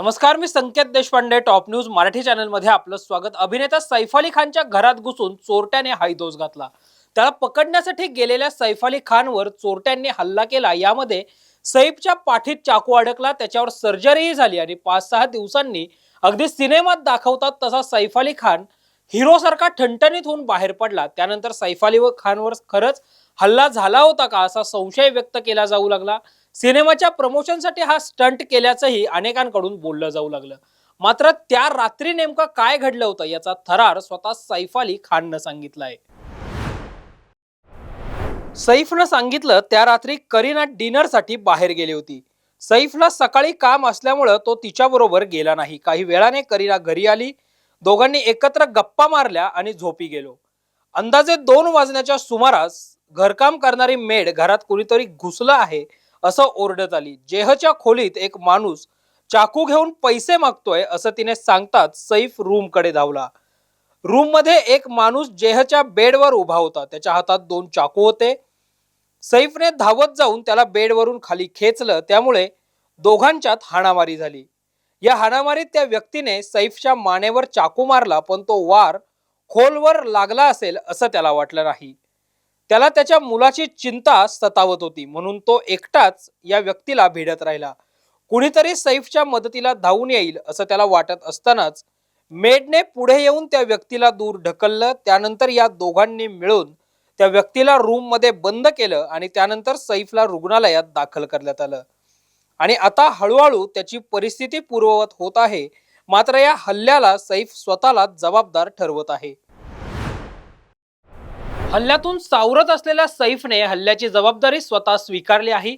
नमस्कार, मी Sanket Deshpande. Top news Marathi channel मध्ये आपलं स्वागत. अभिनेता सैफ अली खानच्या घरात घुसून चोरट्याने हायदोस घातला. त्याला पकडण्यासाठी गेलेल्या सैफ अली खानवर चोरट्यांनी हल्ला केला. यामध्ये सैफच्या पाठीत चाकू अडकला, त्याच्यावर सर्जरीही झाली आणि 5-6 दिवसांनी अगदी सिनेमात दाखवतात तसा सैफ अली खान हिरो सारखा ठणठणीत होऊन बाहेर पडला. त्यानंतर सैफ अली खानवर खरंच हल्ला झाला होता का असा संशय व्यक्त केला जाऊ लागला. सिनेमाच्या प्रमोशनसाठी हा स्टंट केल्याचंही अनेकांकडून बोललं जाऊ लागलं. मात्र त्या रात्री नेमकं काय घडलं होतं याचा थरार स्वतः सैफ अली खाननं सांगितलाय. सैफनं सांगितलं, त्या रात्री करीना डिनरसाठी बाहेर गेली होती. सैफला सकाळी काम असल्यामुळं तो तिच्याबरोबर गेला नाही. काही वेळाने करीना घरी आली. दोघांनी एकत्र गप्पा मारल्या आणि झोपी गेलो. अंदाजे 2 वाजण्याच्या सुमारास घरकाम करणारी मेड घरात कोणीतरी घुसलं आहे असं ओरडत आली. जेहच्या खोलीत एक माणूस चाकू घेऊन पैसे मागतोय असं तिने सांगताच सैफ रूम कडे धावला. रूम मध्ये एक माणूस जेहच्या बेडवर उभा होता. त्याच्या हातात 2 चाकू होते. सैफने धावत जाऊन त्याला बेडवरून खाली खेचलं. त्यामुळे दोघांच्यात हाणामारी झाली. या हाणामारीत त्या व्यक्तीने सैफच्या मानेवर चाकू मारला, पण तो वार खोलवर लागला असेल असं त्याला वाटलं नाही. त्याला त्याच्या मुलाची चिंता सतावत होती, म्हणून तो एकटाच या व्यक्तीला भिडत राहिला. कुणीतरी सैफच्या मदतीला धावून येईल असं त्याला वाटत असतानाच मेडने पुढे येऊन त्या व्यक्तीला दूर ढकललं. त्यानंतर या दोघांनी मिळून त्या व्यक्तीला रूम मध्ये बंद केलं आणि त्यानंतर सैफला रुग्णालयात दाखल करण्यात आलं. आणि आता हळूहळू त्याची परिस्थिती पूर्ववत होत आहे. मात्र या हल्ल्याला सैफ स्वतःला जबाबदार ठरवत आहे. हल्ल्यातून सावरत असलेल्या सैफने हल्ल्याची जबाबदारी स्वतः स्वीकारली आहे.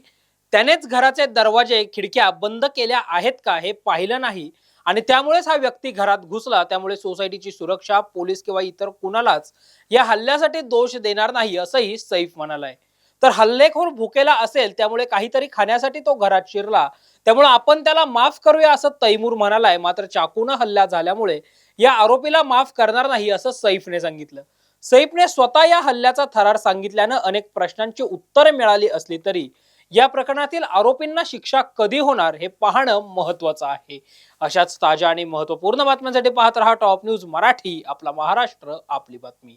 त्यानेच घराचे दरवाजे खिडक्या बंद केल्या आहेत का हे पाहिलं नाही आणि त्यामुळेच हा व्यक्ती घरात घुसला. त्यामुळे सोसायटीची सुरक्षा, पोलीस किंवा इतर कुणालाच या हल्ल्यासाठी दोष देणार नाही असंही सैफ म्हणालाय. तर हल्लेखोर भुकेला असेल, त्यामुळे काहीतरी खाण्यासाठी तो घरात शिरला, त्यामुळे आपण त्याला माफ करूया असं तैमूर म्हणालाय. मात्र चाकूनं हल्ला झाल्यामुळे या आरोपीला माफ करणार नाही असं सैफने सांगितलं. सैफने स्वतः या हल्ल्याचा थरार सांगितल्यानं अनेक प्रश्नांची उत्तरे मिळाली असली तरी या प्रकरणातील आरोपींना शिक्षा कधी होणार हे पाहणं महत्त्वाचं आहे. अशाच ताज्या आणि महत्त्वपूर्ण बातम्यांसाठी पाहत रहा टॉप न्यूज मराठी. आपला महाराष्ट्र, आपली बातमी.